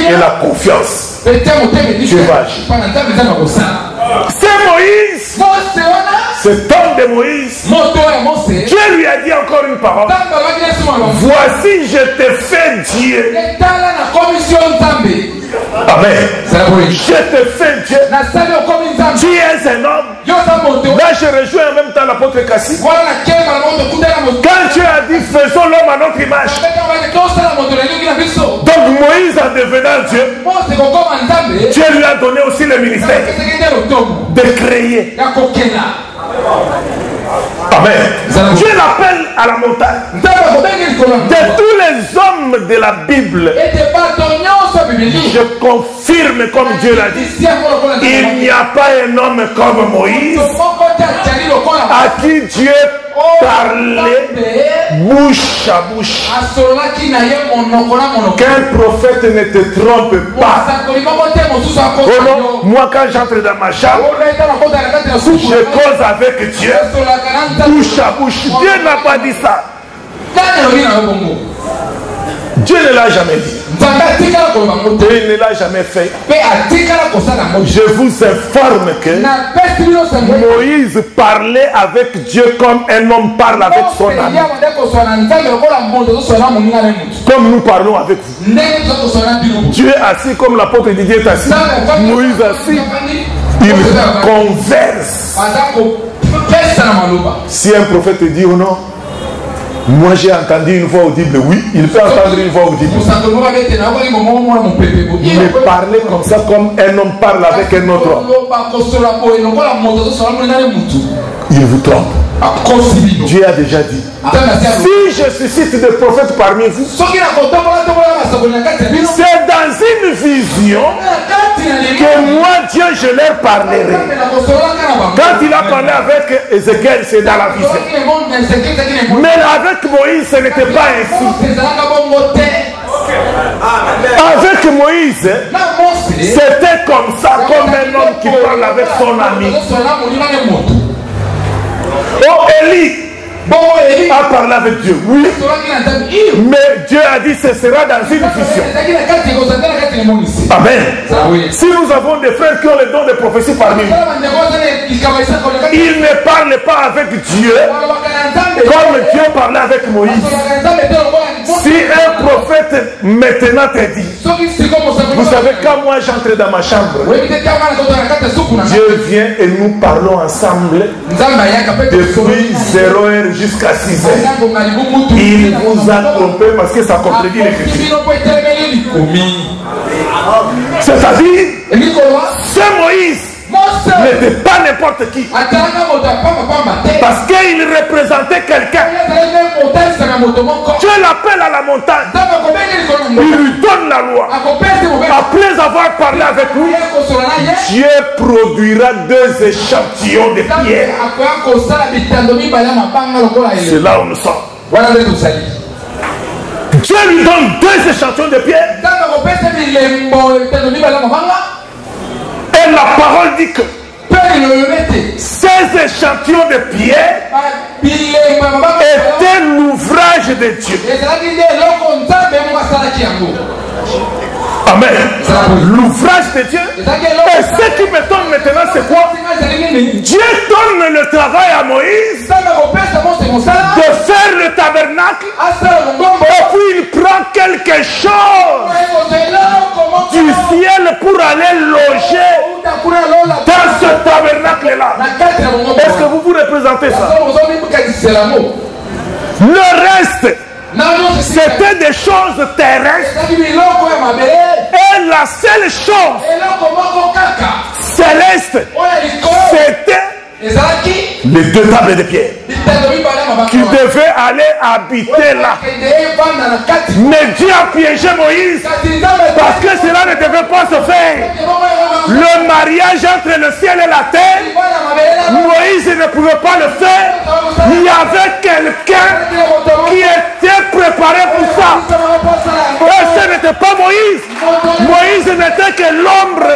et la confiance. Dieu va agir. C'est Moïse, cet homme de Moïse. Dieu lui a dit encore une parole. Voici, je te fais Dieu. Amen. Je te fais Dieu. Tu es un homme. Là, je rejoins en même temps l'apôtre Cassie. Quand Dieu a dit, faisons l'homme à notre image. Donc Moïse, en devenant Dieu, Dieu lui a donné aussi le ministère de créer. Amen. Dieu l'appelle à la montagne. De tous les hommes de la Bible, je confirme comme Dieu l'a dit, il n'y a pas un homme comme Moïse à qui Dieu parlait bouche à bouche. Qu'un prophète ne te trompe pas. Oh non, moi quand j'entre dans ma chambre, je cause avec Dieu bouche à bouche. Dieu n'a pas dit ça. Dieu ne l'a jamais dit. Et il ne l'a jamais fait. Je vous informe que Moïse parlait avec Dieu comme un homme parle avec son ami. Comme nous parlons avec vous. Dieu assis comme l'apôtre Didier est assis. Moïse assis. Il converse. Si un prophète te dit ou non, moi j'ai entendu une voix audible, oui, il peut entendre une voix audible. Mais parler comme ça, comme un homme parle avec un autre homme, il vous trompe. Dieu a déjà dit. Si je suscite des prophètes parmi vous, c'est dans une vision que moi, Dieu, je leur parlerai. Quand il a parlé avec Ézéchiel, c'est dans la vision. Mais avec Moïse, ce n'était pas ainsi. Avec Moïse, c'était comme ça, comme un homme qui parle avec son ami. Oh, Élie a parlé avec Dieu, oui. Mais Dieu a dit ce sera dans une vision. Amen. Si nous avons des frères qui ont le don de prophétie parmi nous, ils ne parlent pas avec Dieu comme Dieu parlait avec Moïse. Si un prophète maintenant te dit, vous savez, quand moi j'entre dans ma chambre, Dieu vient et nous parlons ensemble depuis 0 heure jusqu'à 6 heures. Il vous a trompé parce que ça contredit l'écriture. C'est-à-dire, ce Moïse n'était pas n'importe qui. Parce qu'il représentait quelqu'un. Dieu l'appelle à la montagne. Il lui donne la loi. Après avoir parlé avec lui, Dieu produira 2 échantillons de pierre. C'est là où nous sommes. Dieu lui donne 2 échantillons de pierre. Et la parole dit que 16 échantillons de pierre étaient l'ouvrage de Dieu. Amen. L'ouvrage de Dieu. Et ce qui m'étonne maintenant, c'est quoi? Dieu donne le travail à Moïse de faire le tabernacle. Et puis il prend quelque chose du ciel pour aller loger dans ce tabernacle-là. Est-ce que vous vous représentez ça? Le reste, c'était des choses terrestres. Et la seule chose céleste, c'était les 2 tables de pierre qui devaient aller habiter là. Mais Dieu a piégé Moïse parce que cela ne devait pas se faire. Le mariage entre le ciel et la terre, Moïse ne pouvait pas le faire. Il y avait quelqu'un qui était préparé pour ça. Et ce n'était pas Moïse. Moïse n'était que l'ombre.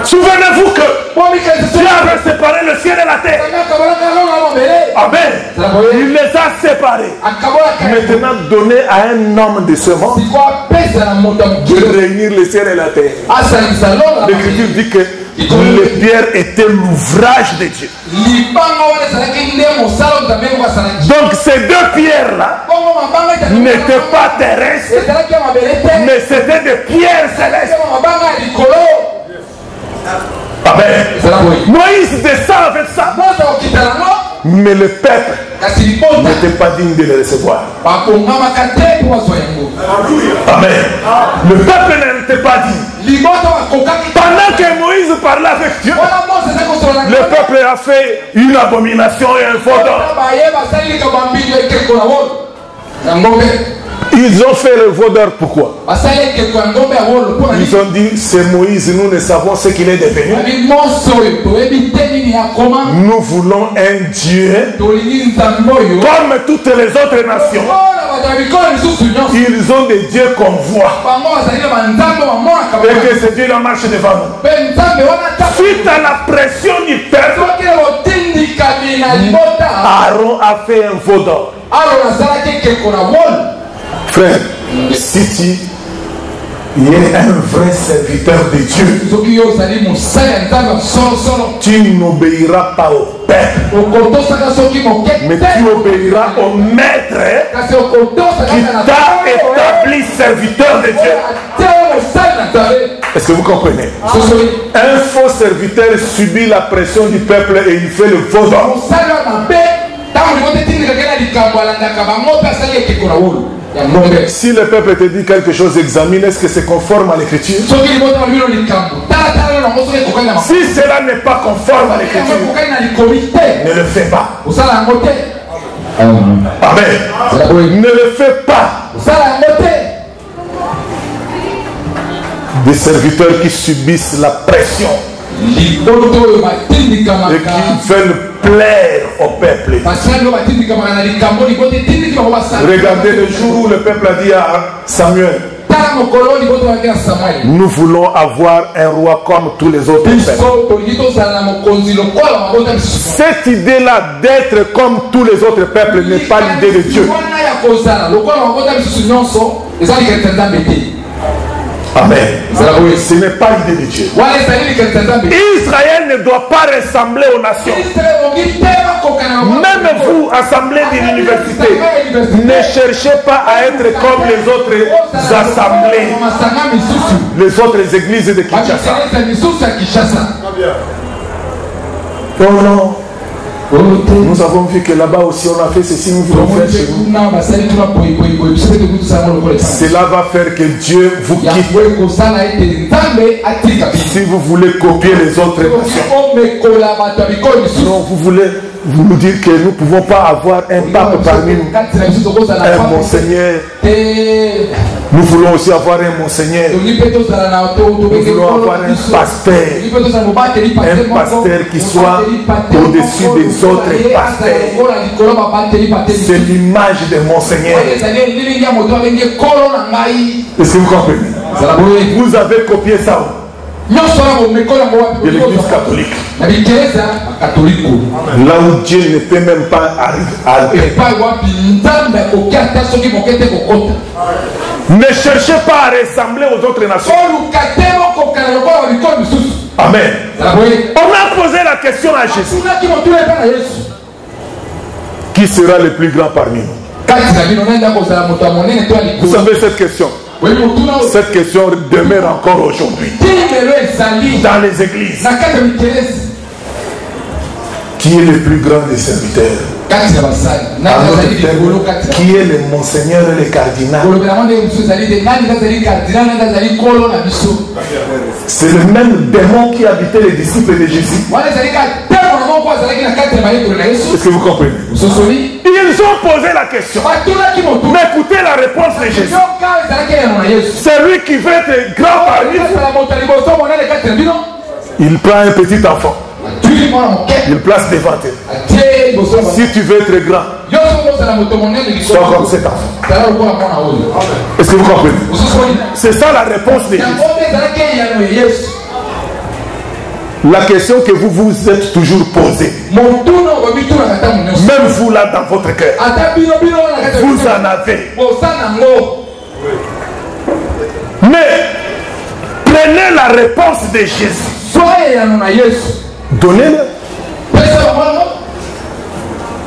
Souvenez-vous que Dieu avait séparé le ciel et la terre. Amen. Il les a séparés. Maintenant, donné à un homme de ce monde de réunir le ciel et la terre. L'Écriture dit que les pierres étaient l'ouvrage de Dieu. Donc ces 2 pierres-là n'étaient pas terrestres, mais c'était des pierres célestes. Amen. Moïse descend avec ça, mais le peuple n'était pas digne de le recevoir. Amen. Le peuple n'était pas digne. Pendant que Moïse parlait avec Dieu, le peuple a fait une abomination et un faux don. Ils ont fait le vaudeur, pourquoi? Ils ont dit, c'est Moïse, nous ne savons ce qu'il est devenu. Nous voulons un Dieu comme toutes les autres nations. Ils ont des dieux qu'on voit. Et que ce Dieu marche devant nous. Suite à la pression du peuple, Aaron a fait un vaudor. Frère, si tu es un vrai serviteur de Dieu, tu n'obéiras pas au peuple, mais tu obéiras au maître qui t'a établi serviteur de Dieu. Est-ce que vous comprenez? Un faux serviteur subit la pression du peuple et il fait le vaudor. Si le peuple te dit quelque chose, examine, est-ce que c'est conforme à l'écriture? Si cela n'est pas conforme à l'écriture, ne le fais pas. Amen. Ne le fais pas. Des serviteurs qui subissent la pression et qui veulent plaire au peuple. Regardez le jour où le peuple a dit à Samuel: nous voulons avoir un roi comme tous les autres peuples. Cette idée-là d'être comme tous les autres peuples n'est pas l'idée de Dieu. Amen. Ce n'est pas l'idée de Dieu. Israël ne doit pas ressembler aux nations. Même vous, assemblée de l'université, ne cherchez pas à être comme les autres assemblées, les autres églises de Kinshasa. Oh non. Nous avons vu que là-bas aussi on a fait ceci, nous voulons faire chez nous. Cela va faire que Dieu vous quitte. Si vous voulez copier les autres nations, non, vous voulez nous dire que nous ne pouvons pas avoir un pape parmi nous, un monseigneur. Nous voulons aussi avoir un monseigneur. Nous voulons avoir un pasteur qui soit au-dessus des autres pasteurs. C'est l'image de monseigneur. Est-ce que vous comprenez? Vous avez copié ça de l'église catholique, là où Dieu ne peut même pas arriver. Ne cherchez pas à ressembler aux autres nations. Amen. On a posé la question à Jésus: qui sera le plus grand parmi nous? Vous savez cette question? Cette question demeure encore aujourd'hui dans les églises. Qui est le plus grand des serviteurs? Qui est le monseigneur et le cardinal? C'est le même démon qui habitait les disciples de Jésus. Est-ce que vous comprenez? Ils ont posé la question. Mais écoutez la réponse de Jésus. Celui qui veut être grand parmi vous, il prend un petit enfant, il place devant eux. Si tu veux être grand, sois comme cet enfant. Est-ce que vous comprenez? C'est ça la réponse de Jésus. La question que vous vous êtes toujours posée, même vous là dans votre cœur, vous en avez. Mais prenez la réponse de Jésus. Donnez-le.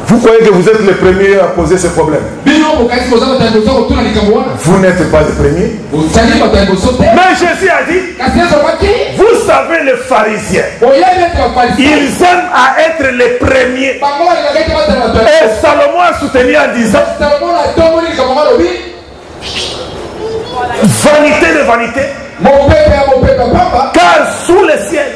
Vous croyez que vous êtes les premiers à poser ce problème? Vous n'êtes pas les premiers. Mais Jésus a dit, vous savez les pharisiens, ils aiment à être les premiers. Et Salomon a soutenu en disant, vanité de vanité, car sous le ciel,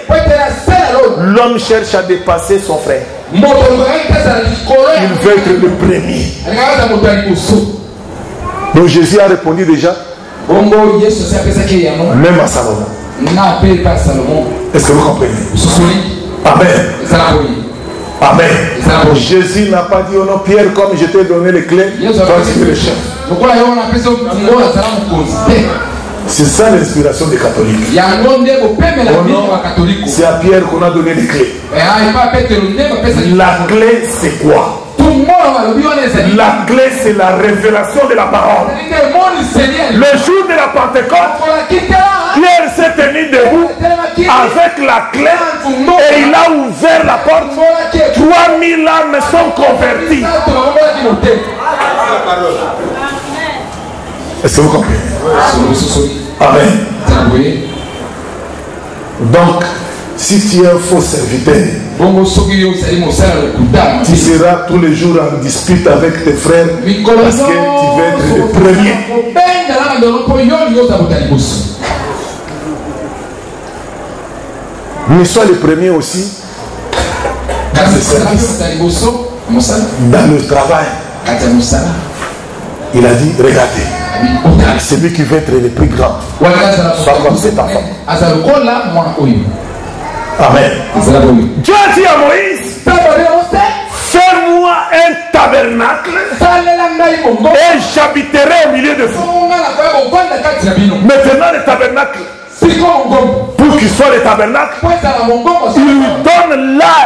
l'homme cherche à dépasser son frère. Il veut être le premier. Donc Jésus a répondu déjà, même à Salomon. Est-ce que vous comprenez? Amen. Amen. Jésus n'a pas dit, oh non, Pierre, comme je t'ai donné les clés, toi tu es le chef. C'est ça l'inspiration des catholiques. C'est à Pierre qu'on a donné les clés. La clé c'est quoi? La clé c'est la révélation de la parole. Le jour de la Pentecôte, Pierre s'est tenu debout avec la clé et il a ouvert la porte. 3000 âmes sont converties. Est-ce que vous comprenez? Amen. Donc, si tu es un faux serviteur, tu seras tous les jours en dispute avec tes frères parce que tu veux être le premier. Mais sois le premier aussi dans le service, dans le travail. Il a dit, regardez, celui qui veut être le plus grand, soit comme cet enfant. Amen. Dieu a dit à Moïse, fais-moi un tabernacle et j'habiterai au milieu de vous. Maintenant le tabernacle, pour qu'il soit le tabernacle, il lui donne là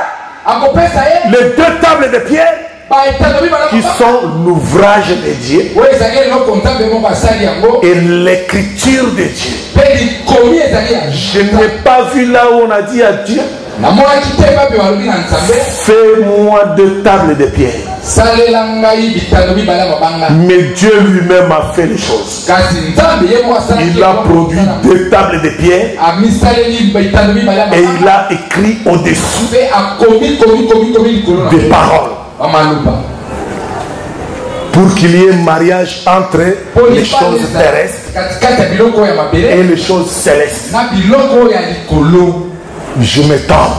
les deux tables de pierre qui sont l'ouvrage de Dieu et l'écriture de Dieu. Je n'ai pas vu là où on a dit à Dieu, fais-moi deux tables de pierre. Mais Dieu lui-même a fait les choses. Il a produit deux tables de pierre et il a écrit au-dessus des paroles pour qu'il y ait un mariage entre les choses terrestres et les choses célestes. Je m'étends.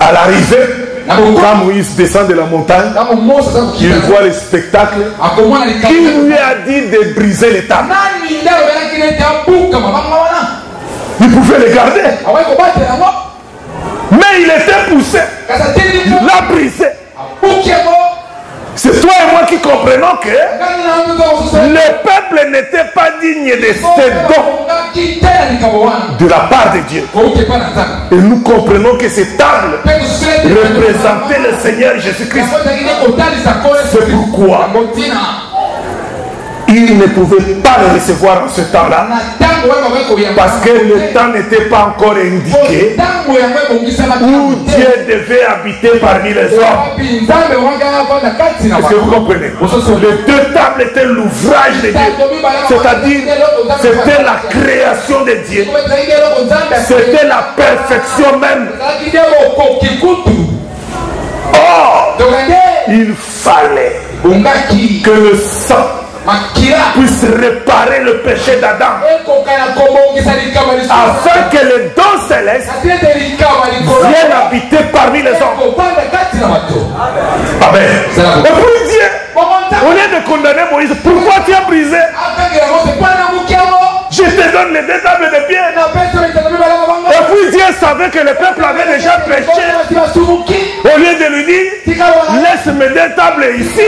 À l'arrivée, quand Moïse descend de la montagne, il voit le spectacle. Qui lui a dit de briser les tables? Il pouvait les garder. Mais il était poussé. L'a brisé. C'est toi et moi qui comprenons que le peuple n'était pas digne de ces dons de la part de Dieu. Et nous comprenons que ces tables représentaient le Seigneur Jésus-Christ. C'est pourquoi il ne pouvait pas le recevoir en ce temps-là, parce que le temps n'était pas encore indiqué où Dieu devait habiter parmi les hommes. Est-ce que vous comprenez? Les deux tables étaient l'ouvrage de Dieu, c'est-à-dire c'était la création de Dieu, c'était la perfection même. Or, il fallait que le sang puisse réparer le péché d'Adam, afin que les dons célestes viennent habiter parmi les hommes. Amen. Et puis Dieu, au lieu de condamner Moïse, pourquoi tu as brisé? Je te donne les deux tables de pierre. Et puis Dieu savait que le peuple avait déjà péché. Au lieu de lui dire, laisse mes deux tables ici,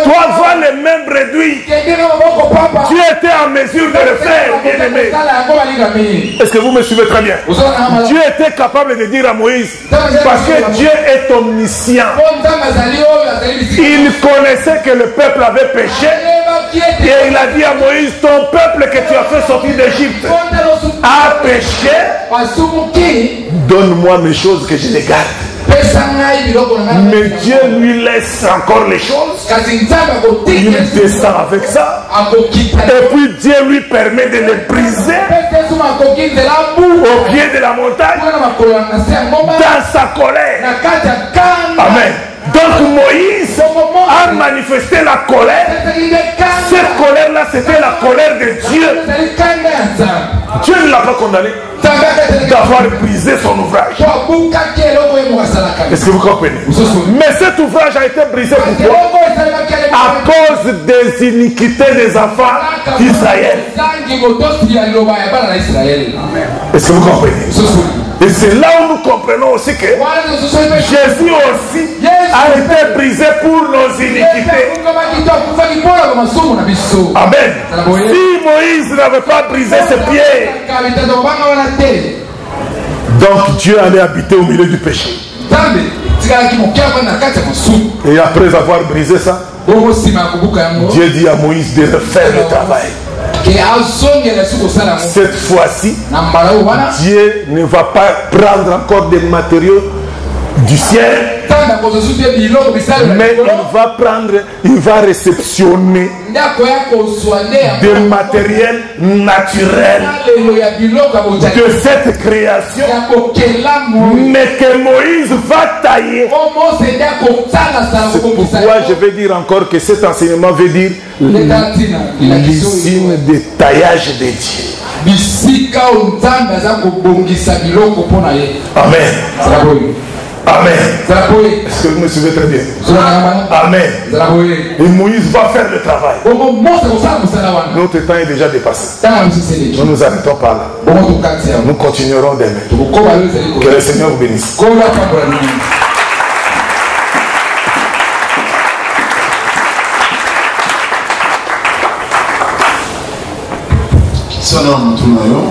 toi vois les mêmes réduits. Dieu était en mesure de le faire, bien-aimé. Est-ce que vous me suivez très bien? Dieu était capable de dire à Moïse, parce que Dieu est omniscient, il connaissait que le peuple avait péché, et il a dit à Moïse, ton peuple que tu as fait sortir d'Égypte a péché, donne-moi mes choses que je les garde. Mais Dieu lui laisse encore les choses, il descend avec ça, et puis Dieu lui permet de les briser au pied de la montagne dans sa colère. Amen. Donc Moïse a manifesté la colère. Cette colère-là, c'était la colère de Dieu. Dieu ne l'a pas condamné d'avoir brisé son ouvrage. Est-ce que vous comprenez? Mais cet ouvrage a été brisé pourquoi? À cause des iniquités des enfants d'Israël. Est-ce que vous comprenez? Et c'est là où nous comprenons aussi que Jésus aussi a été brisé pour nos iniquités. Amen. Si Moïse n'avait pas brisé ses pieds, donc Dieu allait habiter au milieu du péché. Et après avoir brisé ça, Dieu dit à Moïse de refaire le travail. Cette fois-ci, Dieu ne va pas prendre encore des matériaux du ciel, mais il va réceptionner des matériels naturels de cette création, mais que Moïse va tailler. C'est pourquoi je vais dire encore que cet enseignement veut dire l'usine de taillage de Dieu. bisika onzambe aza kobongisa biloko mpona ye. Amen. Amen. Est-ce que vous me suivez très bien? Amen. Et Moïse va faire le travail. Notre temps est déjà dépassé. Nous nous arrêtons par là. Nous continuerons demain. Que le Seigneur vous bénisse. Salam tunayo.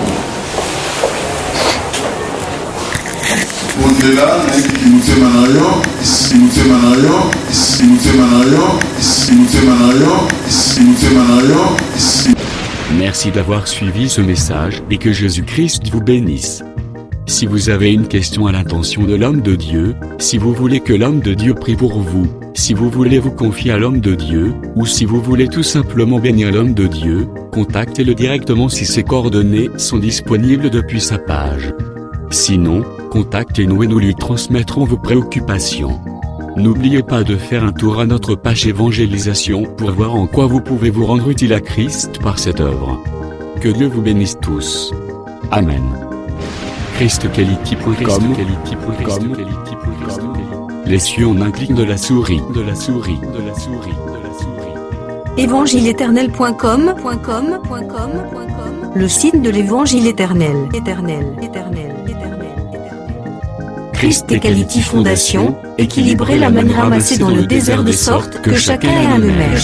Ondela neki mutema nayo, isi mutema nayo, isi mutema nayo, isi mutema nayo, isi mutema nayo, isi. Merci d'avoir suivi ce message et que Jésus-Christ vous bénisse. Si vous avez une question à l'intention de l'homme de Dieu, si vous voulez que l'homme de Dieu prie pour vous, si vous voulez vous confier à l'homme de Dieu, ou si vous voulez tout simplement bénir l'homme de Dieu, contactez-le directement si ses coordonnées sont disponibles depuis sa page. Sinon, contactez-nous et nous lui transmettrons vos préoccupations. N'oubliez pas de faire un tour à notre page évangélisation pour voir en quoi vous pouvez vous rendre utile à Christ par cette œuvre. Que Dieu vous bénisse tous. Amen. ChristQuality.com. Les cieux en un clic de la souris. Évangile-éternel.com. Le site de l'Évangile éternel. Christ et Quality Fondation, équilibrer la manne ramassée dans le désert de sorte que chacun ait un remède.